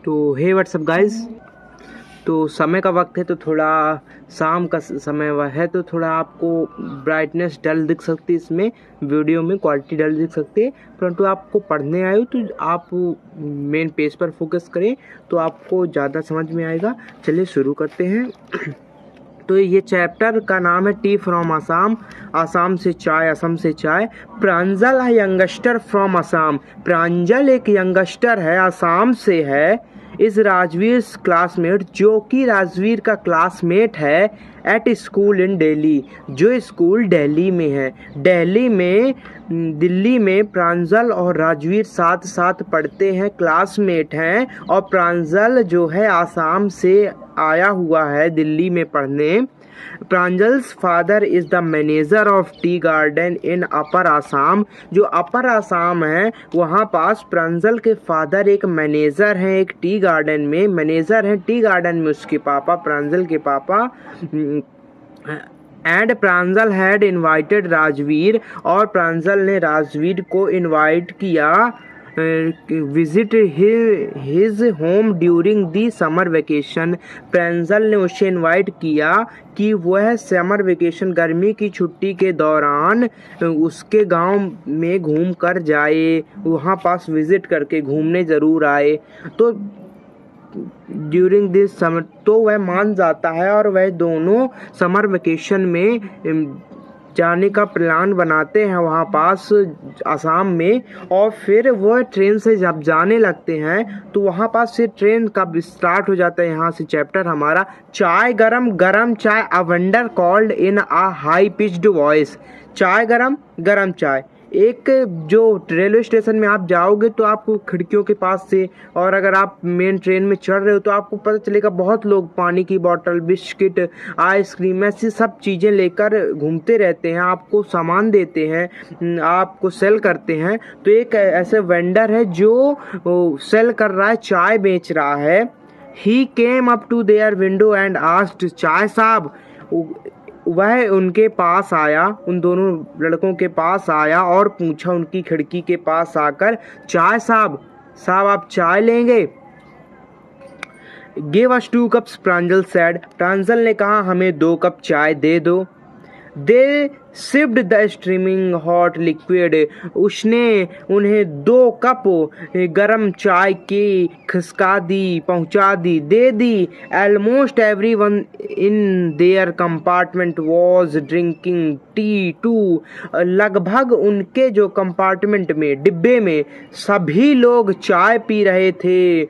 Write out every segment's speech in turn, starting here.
तो हे WhatsApp guys, तो समय का वक्त है तो थोड़ा शाम का समय है तो थोड़ा आपको ब्राइटनेस डल दिख सकती है, इसमें वीडियो में क्वालिटी डल दिख सकती है, परंतु आपको पढ़ने आए हो तो आप मेन पेज पर फोकस करें तो आपको ज़्यादा समझ में आएगा। चलिए शुरू करते हैं। तो ये चैप्टर का नाम है टी फ्रॉम असम, असम से चाय, असम से चाय। प्रांजल है यंगस्टर फ्रॉम असम, प्रांजल एक यंगस्टर है, असम से है। इस राजवीर क्लासमेट, जो कि राजवीर का क्लासमेट है एट स्कूल इन दिल्ली, जो स्कूल दिल्ली में है। दिल्ली में प्रांजल और राजवीर साथ साथ पढ़ते हैं, क्लासमेट हैं। और प्रांजल जो है आसाम से आया हुआ है दिल्ली में पढ़ने। Pranjal's father is the manager of tea garden in upper Assam, जो अपर आसाम है वहाँ पास प्रांजल के फादर एक मैनेजर हैं, एक टी गार्डन में मैनेजर हैं। टी गार्डन में उसके पापा, प्रांजल के पापा। And Pranjal had invited Rajveer, और प्रांजल ने राजवीर को इनवाइट किया visit his home during the summer vacation. Pranjal ने उसे इनवाइट किया कि वह समर वेकेशन, गर्मी की छुट्टी के दौरान उसके गांव में घूम कर जाए, वहाँ पास विजिट करके घूमने ज़रूर आए। तो ड्यूरिंग दिस समर, तो वह मान जाता है और वह दोनों समर वेकेशन में जाने का प्लान बनाते हैं वहाँ पास आसाम में। और फिर वह ट्रेन से जब जाने लगते हैं तो वहाँ पास से ट्रेन का स्टार्ट हो जाता है। यहाँ से चैप्टर हमारा चाय गरम गरम चाय, a vendor called in a high pitched voice. चाय गरम गरम चाय, एक जो रेलवे स्टेशन में आप जाओगे तो आपको खिड़कियों के पास से, और अगर आप मेन ट्रेन में चढ़ रहे हो तो आपको पता चलेगा बहुत लोग पानी की बोतल, बिस्किट, आइसक्रीम, ऐसी सब चीज़ें लेकर घूमते रहते हैं, आपको सामान देते हैं, आपको सेल करते हैं। तो एक ऐसे वेंडर है जो सेल कर रहा है, चाय बेच रहा है। He came up to their window and asked, chai sahib, वह उनके पास आया, उन दोनों लड़कों के पास आया और पूछा उनकी खिड़की के पास आकर, चाय साहब, आप चाय लेंगे? Give us 2 cups, Pranjal said, Pranjal ने कहा हमें 2 कप चाय दे दो। They sipped the streaming hot liquid, उसने उन्हें 2 कप गरम चाय की खिसका दी, पहुंचा दी, दे दी। Almost everyone in their compartment was drinking tea too, लगभग उनके जो कंपार्टमेंट में, डिब्बे में सभी लोग चाय पी रहे थे,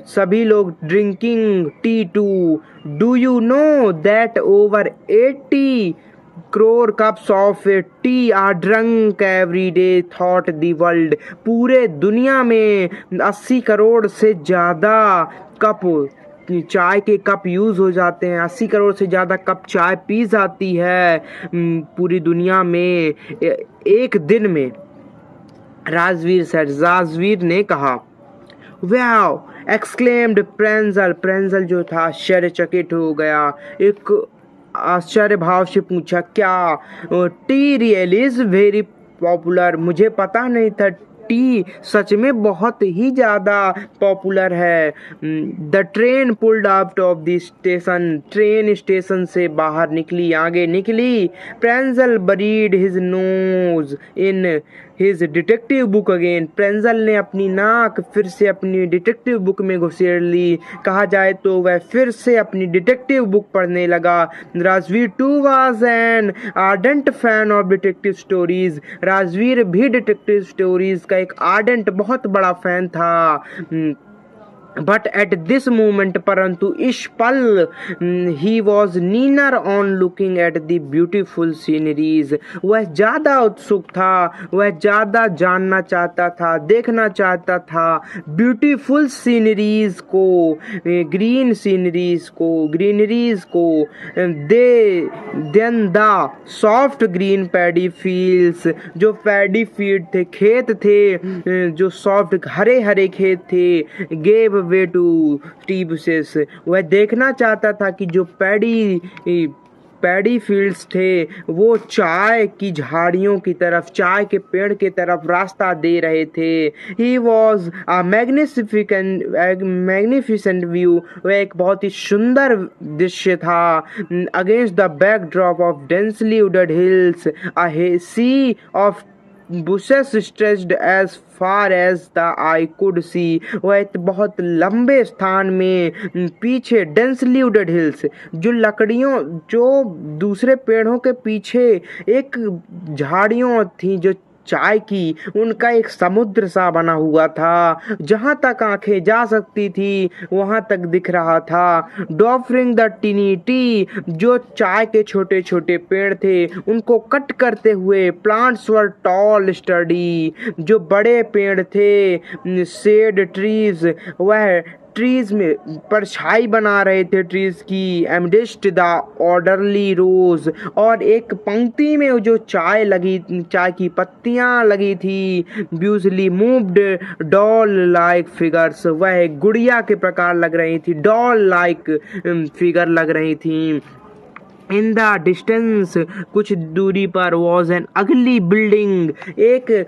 सभी लोग drinking tea too. Do you know that over 80 crore cups of tea are drunk every day, thought the world, पूरे दुनिया में 80 करोड़ से ज़्यादा कप चाय के कप यूज़ हो जाते हैं, 80 करोड़ से ज़्यादा कप चाय पी जाती है पूरी दुनिया में एक दिन में। राजवीर ने कहा। वाओ एक्सक्लेम्ड प्रांजल, प्रांजल जो था आश्चर्यचकित हो गया, एक आश्चर्य भाव से पूछा, क्या T really is very popular, मुझे पता नहीं था टी सच में बहुत ही ज़्यादा पॉपुलर है। The train pulled out of the station, train station से बाहर निकली, आगे निकली। Pranjal buried his nose in his detective book again, Pranjal ने अपनी नाक फिर से अपनी डिटेक्टिव बुक में घुसेड़ ली, कहा जाए तो वह फिर से अपनी डिटेक्टिव बुक पढ़ने लगा। Rajveer too was an ardent fan of detective stories, Rajveer भी डिटेक्टिव स्टोरीज का एक आर्डेंट बहुत बड़ा फैन था। बट एट दिस मोमेंट, परंतु इस पल, he was keener on looking at the beautiful sceneries, वह ज़्यादा उत्सुक था, वह ज़्यादा जानना चाहता था, देखना चाहता था ब्यूटीफुल सीनरीज को, ग्रीन सीनरीज को, ग्रीनरीज को। Then the soft green paddy fields, जो पैडी फील्ड थे, खेत थे जो सॉफ्ट हरे हरे खेत थे, gave way to tea bushes, वह देखना चाहता था कि जो पैडी पैडी फील्ड्स थे, वो चाय की झाड़ियों की तरफ, चाय के पेड़ की तरफ रास्ता दे रहे थे। He was a magnificent view, वह एक बहुत ही सुंदर दृश्य था। Against the backdrop of densely wooded hills, a sea of bushes stretched as far as the eye could see। वह एक बहुत लंबे स्थान में पीछे डेंसली वुडेड हिल्स, जो लकड़ियों, जो दूसरे पेड़ों के पीछे एक झाड़ियों थी जो चाय की, उनका एक समुद्र सा बना हुआ था। जहां तक आंखें जा सकती थी वहां तक दिख रहा था। डॉफरिंग द टिनिटी, जो चाय के छोटे छोटे पेड़ थे उनको कट करते हुए, प्लांट्स वर टॉल स्टडी, जो बड़े पेड़ थे, शेड ट्रीज, वह ट्रीज में परछाई बना रहे थे ट्रीज की। एमडिस्ट द ऑर्डरली रोज, और एक पंक्ति में जो चाय की पत्तियां लगी थी। ब्यूजली मूव्ड डॉल लाइक फिगर्स, वह गुड़िया के प्रकार लग रही थी, डॉल लाइक फिगर लग रही थी। इन द डिस्टेंस, कुछ दूरी पर, वॉज एन अगली बिल्डिंग, एक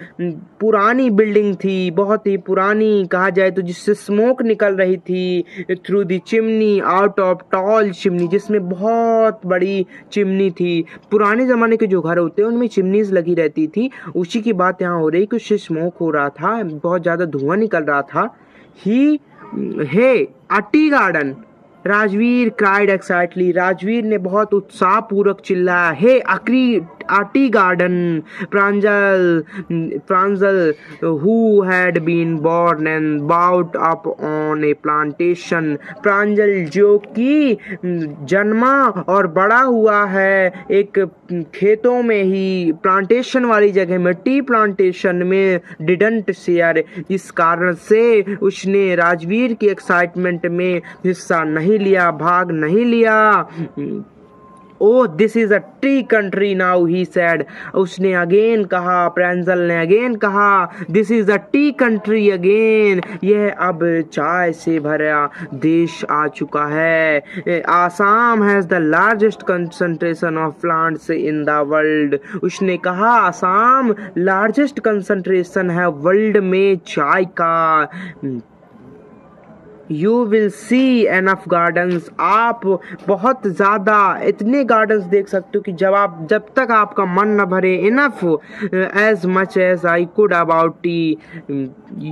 पुरानी बिल्डिंग थी, बहुत ही पुरानी कहा जाए तो, जिससे स्मोक निकल रही थी through the chimney out of tall chimney, जिसमें बहुत बड़ी चिमनी थी। पुराने ज़माने के जो घर होते हैं उनमें चिमनीज लगी रहती थी, उसी की बात यहाँ हो रही कि उससे स्मोक हो रहा था, बहुत ज़्यादा धुआं निकल रहा था। Hey a tea garden, Rajveer cried excitedly, Rajveer ने बहुत उत्साहपूर्वक चिल्लाया, hey a tea garden. Pranjal who had been born and brought up on a plantation, Pranjal जो कि जन्मा और बड़ा हुआ है एक खेतों में ही, प्लांटेशन वाली जगह में, टी प्लांटेशन में, डिडंट शेयर, इस कारण से उसने राजवीर की एक्साइटमेंट में हिस्सा नहीं लिया, भाग नहीं लिया। Oh this is a T country now, he said, उसने अगेन कहा, प्रांजल ने अगेन कहा, this is a T country again, यह अब चाय से भरा देश आ चुका है। Assam has the largest concentration of plants in the world, उसने कहा आसाम लार्जेस्ट कंसंट्रेशन है वर्ल्ड में चाय का। You will see enough gardens, आप बहुत ज़्यादा इतने गार्डन्स देख सकते हो कि जब तक आपका मन न भरे। Enough as much as I could about tea,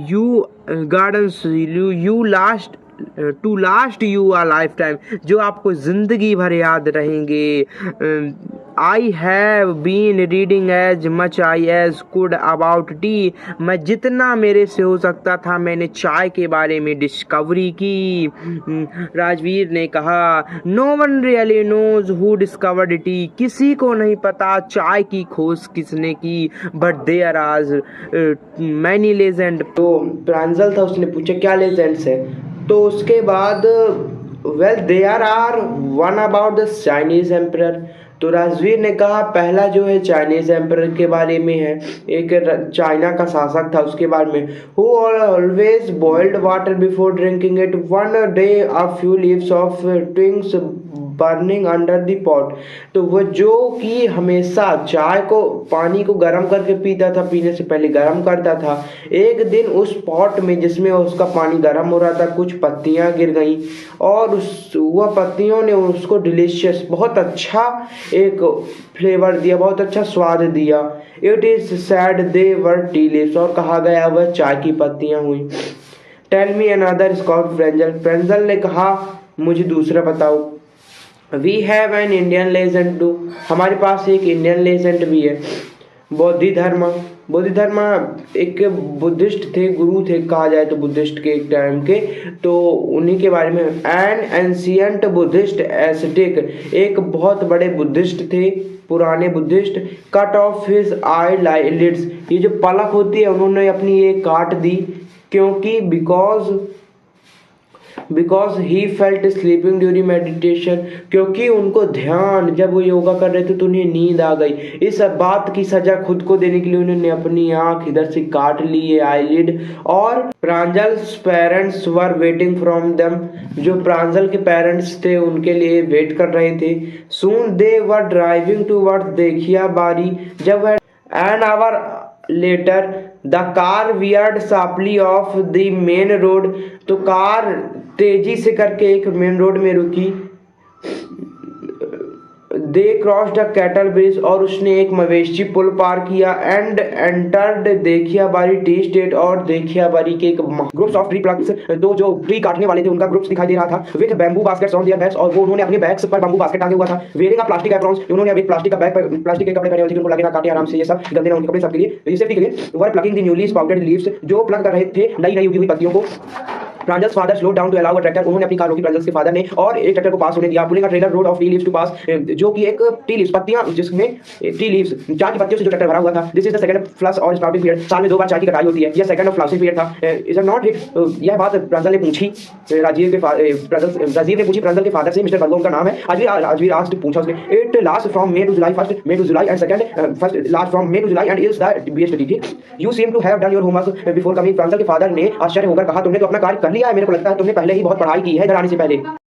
you gardens you last to last you a lifetime, जो आपको ज़िंदगी भर याद रहेंगे। I have been reading as much I as could about tea, मैं जितना मेरे से हो सकता था मैंने चाय के बारे में डिस्कवरी की। राजवीर ने कहा, no one really knows who discovered tea, किसी को नहीं पता चाय की खोज किसने की, but there are many legend. तो प्रांजल था, उसने पूछा क्या लेजेंड्स है, तो उसके बाद well there are one about the Chinese emperor, तो राजवीर ने कहा पहला जो है चाइनीज एम्परर के बारे में है, एक चाइना का शासक था उसके बारे में। Who always boiled water before drinking it, one day a few leaves of twigs burning under the pot, तो वो जो कि हमेशा चाय को, पानी को गर्म करके पीता था, पीने से पहले गर्म करता था। एक दिन उस पॉट में जिसमें उसका पानी गर्म हो रहा था कुछ पत्तियां गिर गई और वह पत्तियों ने उसको डिलीशियस, बहुत अच्छा एक फ्लेवर दिया, बहुत अच्छा स्वाद दिया। It is said they were tea leaves, और कहा गया वह चाय की पत्तियां हुई। टेल मी अनदर स्कॉट, फ्रेंजल ने कहा मुझे दूसरा बताओ। We have an Indian legend too, हमारे पास एक इंडियन लेजेंड भी है। बोधिधर्मा एक बुद्धिस्ट थे, गुरु थे कहा जाए तो बुद्धिस्ट के एक टाइम के, तो उन्हीं के बारे में। एन एंशियंट बुद्धिस्ट एस्टेटिक, एक बहुत बड़े बुद्धिस्ट थे, पुराने बुद्धिस्ट। कट ऑफ हिज आई लिड्स, ये जो पलक होती है उन्होंने अपनी ये काट दी, क्योंकि because because he felt sleeping during meditation, क्योंकि उनको ध्यान, जब वो योगा कर रहे थे तो उन्हें नींद आ गई। इस बात की सजा खुद को देने के लिए उन्होंने अपनी आंख इधर से काट ली है, आईलिड। और Pranjal's parents were waiting from them, जो प्रांजल के पेरेंट्स थे उनके लिए वेट कर रहे थे। सून दे वर ड्राइविंग टूवर्ड्स देखिया बारी, जब an hour later the car weird sharply of the main road, तो कार तेजी से करके एक मेन रोड में रुकी। दे क्रॉस्ड द कैटल ब्रिज, और उसने एक मवेशी पुल पार किया। एंड एंटर्ड देखिया बारी टी स्टेट, और देखिया बारी के एक ग्रुप्स ऑफ ट्री प्लग्स, दो जो ट्री काटने वाले थे उनका ग्रुप्स दिखाई दे रहा था। With bamboo baskets on their backs, और वो उन्होंने अपने बैग्स पर बैम्बू बास्केट टांगे हुआ था। वेयरिंग अ प्लास्टिक एप्रॉन्स, उन्होंने अभी प्लास्टिक का बैग पर प्लास्टिक के कपड़े पहने हुए थे, उनको लगे ना काटे आराम से, ये सब गंदे ना उनके कपड़े सबके लिए सेफ्टी के लिए। Were plucking the newly sprouted leaves, जो प्लग कर रहे थे नई नई उगी हुई पत्तियों को। Pranjal's father slow down to allow a tractor, उन्होंने अपनी कार रोकी प्रांजल्स के फादर ने, और एक ट्रैक्टर को पास होने दिया। Pulling a trailer road of tea leaves to pass, जो कि एक टी लीव्स पत्तियां, जिसमें टी लीव्स चाय की पत्तियों से जो ट्रैक्टर भरा हुआ था। This is the second flush और स्प्राउटिंग पीरियड, साल में 2 बार चाय की कटाई होती है। यह सेकंड ऑफ फ्लावरिंग पीरियड था। इज नॉट हिट, यह बात प्रांजल ने पूछी राजीव ने पूछी प्रांजल के फादर से, मिस्टर बर्गो उनका नाम है। राजवीर आज पूछा उसने। It last from May to July, first May to July and second first last from May to July and is the best डी। You seem to have done your homework before coming, Pranjal के father ने आश्चर्य होकर कहा, तुमने तो अपना कार्य कर लिया है, मेरे को लगता है तुमने पहले ही बहुत पढ़ाई की है इधर आने से पहले।